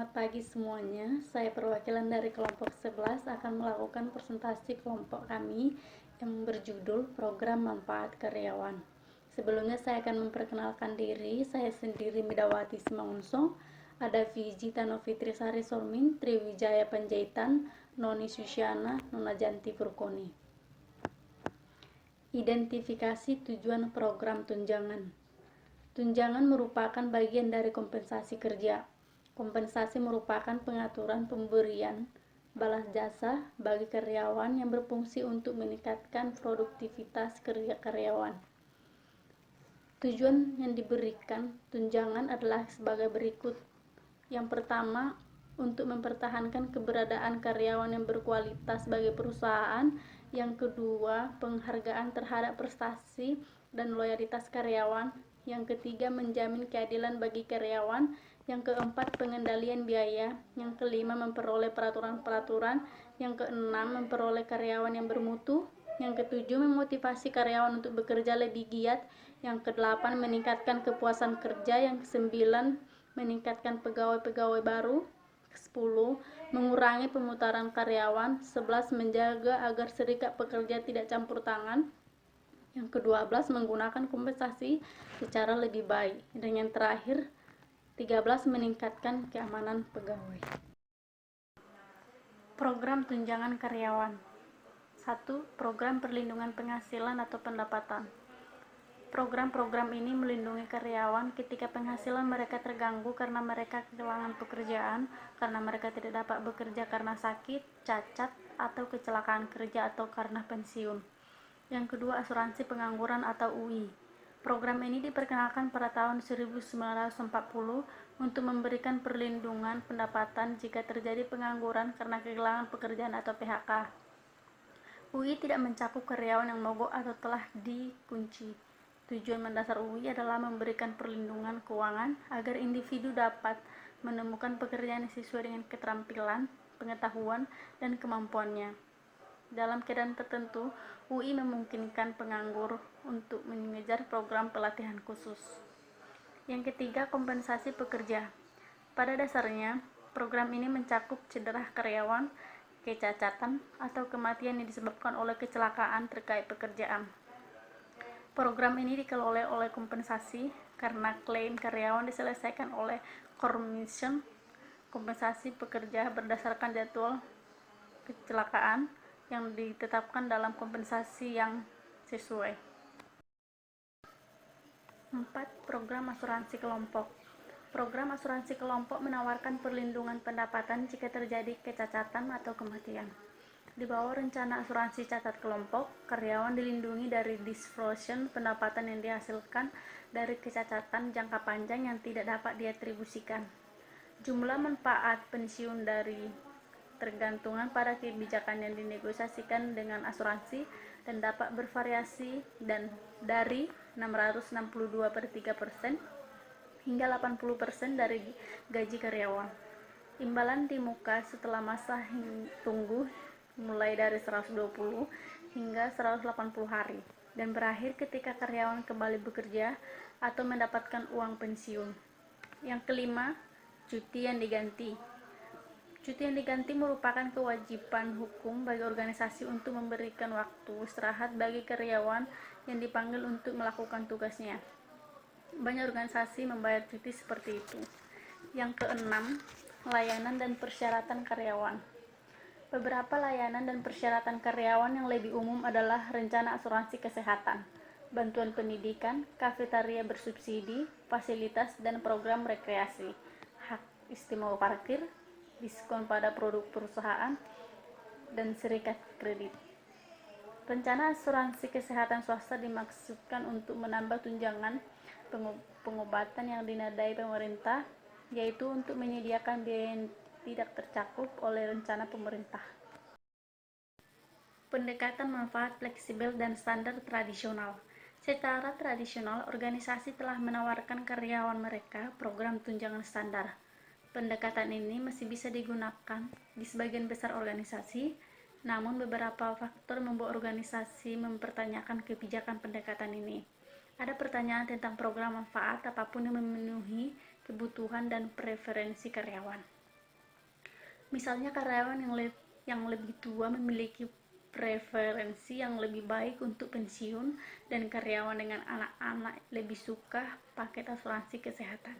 Selamat pagi semuanya. Saya perwakilan dari kelompok 11 akan melakukan presentasi kelompok kami yang berjudul Program Manfaat Karyawan. Sebelumnya saya akan memperkenalkan diri. Saya sendiri Midawati Simangunso, ada Vijita Novitri Sari Sormin, Triwijaya Panjaitan, Noni Susyana, Nona Janti Purkoni. Identifikasi tujuan program tunjangan. Tunjangan merupakan bagian dari kompensasi kerja. Kompensasi merupakan pengaturan pemberian balas jasa bagi karyawan yang berfungsi untuk meningkatkan produktivitas kerja karyawan. Tujuan yang diberikan tunjangan adalah sebagai berikut. Yang pertama, untuk mempertahankan keberadaan karyawan yang berkualitas bagi perusahaan. Yang kedua, penghargaan terhadap prestasi dan loyalitas karyawan. Yang ketiga, menjamin keadilan bagi karyawan. Yang keempat, pengendalian biaya. Yang kelima, memperoleh peraturan-peraturan. Yang keenam, memperoleh karyawan yang bermutu. Yang ketujuh, memotivasi karyawan untuk bekerja lebih giat. Yang kedelapan, meningkatkan kepuasan kerja. Yang kesembilan, meningkatkan pegawai-pegawai baru. 10. Mengurangi pemutaran karyawan. 11. Menjaga agar serikat pekerja tidak campur tangan. Yang ke-12, menggunakan kompensasi secara lebih baik. Dan yang terakhir, 13. Meningkatkan keamanan pegawai. Program tunjangan karyawan. 1. Program perlindungan penghasilan atau pendapatan. Program-program ini melindungi karyawan ketika penghasilan mereka terganggu karena mereka kehilangan pekerjaan, karena mereka tidak dapat bekerja karena sakit, cacat, atau kecelakaan kerja atau karena pensiun. Yang kedua, asuransi pengangguran atau UI. Program ini diperkenalkan pada tahun 1940 untuk memberikan perlindungan pendapatan jika terjadi pengangguran karena kehilangan pekerjaan atau PHK. UI tidak mencakup karyawan yang mogok atau telah dikunci. Tujuan mendasar UI adalah memberikan perlindungan keuangan agar individu dapat menemukan pekerjaan yang sesuai dengan keterampilan, pengetahuan, dan kemampuannya. Dalam keadaan tertentu, UI memungkinkan penganggur untuk mengejar program pelatihan khusus. Yang ketiga, kompensasi pekerja. Pada dasarnya, program ini mencakup cedera karyawan, kecacatan, atau kematian yang disebabkan oleh kecelakaan terkait pekerjaan. Program ini dikelola oleh kompensasi karena klaim karyawan diselesaikan oleh Commission Kompensasi Pekerja berdasarkan jadwal kecelakaan yang ditetapkan dalam kompensasi yang sesuai. 4. Program asuransi kelompok. Program asuransi kelompok menawarkan perlindungan pendapatan jika terjadi kecacatan atau kematian. Di bawah rencana asuransi catat kelompok, karyawan dilindungi dari distortion pendapatan yang dihasilkan dari kecacatan jangka panjang yang tidak dapat diatribusikan. Jumlah manfaat pensiun dari tergantungan pada kebijakan yang dinegosiasikan dengan asuransi dan dapat bervariasi dan dari 662/3% hingga 80% dari gaji karyawan. Imbalan di muka setelah masa tunggu mulai dari 120 hingga 180 hari dan berakhir ketika karyawan kembali bekerja atau mendapatkan uang pensiun. Yang kelima, cuti yang diganti. Cuti yang diganti merupakan kewajiban hukum bagi organisasi untuk memberikan waktu istirahat bagi karyawan yang dipanggil untuk melakukan tugasnya. Banyak organisasi membayar cuti seperti itu. Yang keenam, layanan dan persyaratan karyawan. Beberapa layanan dan persyaratan karyawan yang lebih umum adalah rencana asuransi kesehatan, bantuan pendidikan, kafetaria bersubsidi, fasilitas dan program rekreasi, hak istimewa parkir, diskon pada produk perusahaan, dan serikat kredit. Rencana asuransi kesehatan swasta dimaksudkan untuk menambah tunjangan pengobatan yang dinadai pemerintah, yaitu untuk menyediakan biaya yang tidak tercakup oleh rencana pemerintah. Pendekatan manfaat fleksibel dan standar tradisional. Secara tradisional, organisasi telah menawarkan karyawan mereka program tunjangan standar. Pendekatan ini masih bisa digunakan di sebagian besar organisasi, namun beberapa faktor membuat organisasi mempertanyakan kebijakan pendekatan ini. Ada pertanyaan tentang program manfaat apapun yang memenuhi kebutuhan dan preferensi karyawan. Misalnya karyawan yang lebih tua memiliki preferensi yang lebih baik untuk pensiun, dan karyawan dengan anak-anak lebih suka paket asuransi kesehatan.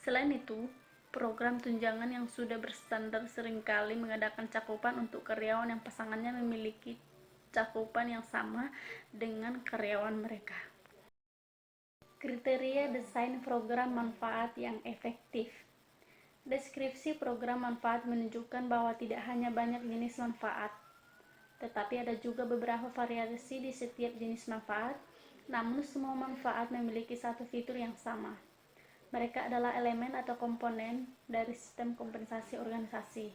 Selain itu, program tunjangan yang sudah berstandar seringkali mengadakan cakupan untuk karyawan yang pasangannya memiliki cakupan yang sama dengan karyawan mereka. Kriteria desain program manfaat yang efektif. Deskripsi program manfaat menunjukkan bahwa tidak hanya banyak jenis manfaat, tetapi ada juga beberapa variasi di setiap jenis manfaat, namun semua manfaat memiliki satu fitur yang sama. Mereka adalah elemen atau komponen dari sistem kompensasi organisasi.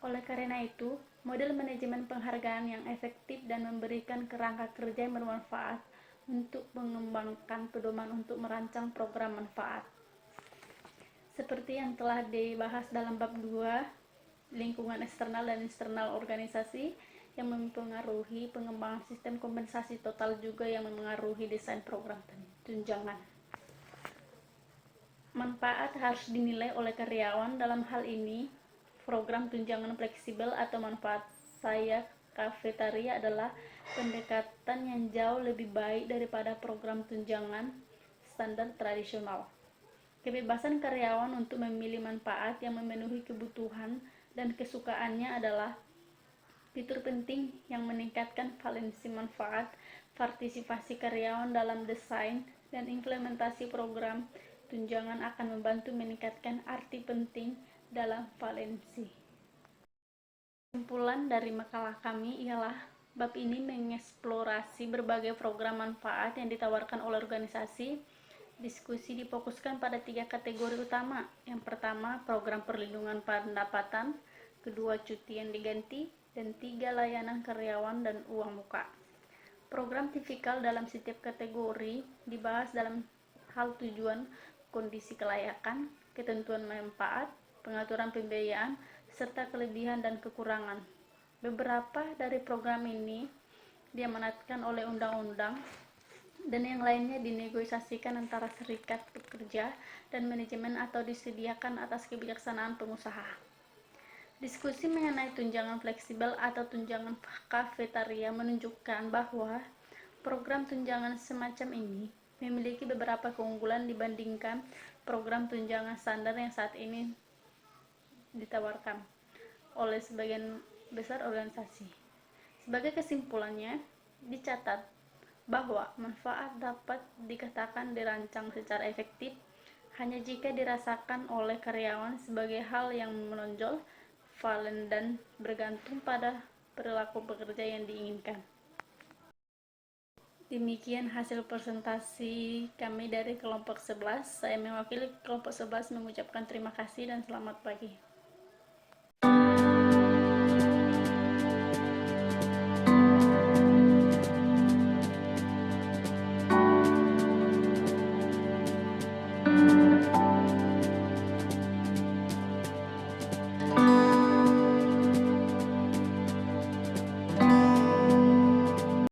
Oleh karena itu, model manajemen penghargaan yang efektif dan memberikan kerangka kerja yang bermanfaat untuk mengembangkan pedoman untuk merancang program manfaat. Seperti yang telah dibahas dalam bab 2, lingkungan eksternal dan internal organisasi yang mempengaruhi pengembangan sistem kompensasi total juga yang mempengaruhi desain program tunjangan. Manfaat harus dinilai oleh karyawan. Dalam hal ini, program tunjangan fleksibel atau manfaat saya kafetaria adalah pendekatan yang jauh lebih baik daripada program tunjangan standar tradisional. Kebebasan karyawan untuk memilih manfaat yang memenuhi kebutuhan dan kesukaannya adalah fitur penting yang meningkatkan valensi manfaat. Partisipasi karyawan dalam desain dan implementasi program tunjangan akan membantu meningkatkan arti penting dalam valensi. Kesimpulan dari makalah kami ialah bab ini mengeksplorasi berbagai program manfaat yang ditawarkan oleh organisasi. Diskusi difokuskan pada 3 kategori utama. Yang pertama, program perlindungan pendapatan, kedua, cuti yang diganti, dan 3, layanan karyawan dan uang muka. Program tipikal dalam setiap kategori dibahas dalam hal tujuan, kondisi kelayakan, ketentuan manfaat, pengaturan pembiayaan, serta kelebihan dan kekurangan. Beberapa dari program ini diamanatkan oleh undang-undang, dan yang lainnya dinegosiasikan antara serikat pekerja dan manajemen atau disediakan atas kebijaksanaan pengusaha. Diskusi mengenai tunjangan fleksibel atau tunjangan kafetaria menunjukkan bahwa program tunjangan semacam ini memiliki beberapa keunggulan dibandingkan program tunjangan standar yang saat ini ditawarkan oleh sebagian besar organisasi. Sebagai kesimpulannya, dicatat bahwa manfaat dapat dikatakan dirancang secara efektif hanya jika dirasakan oleh karyawan sebagai hal yang menonjol, valen, dan bergantung pada perilaku pekerja yang diinginkan. Demikian hasil presentasi kami dari kelompok 11. Saya mewakili kelompok 11 mengucapkan terima kasih dan selamat pagi.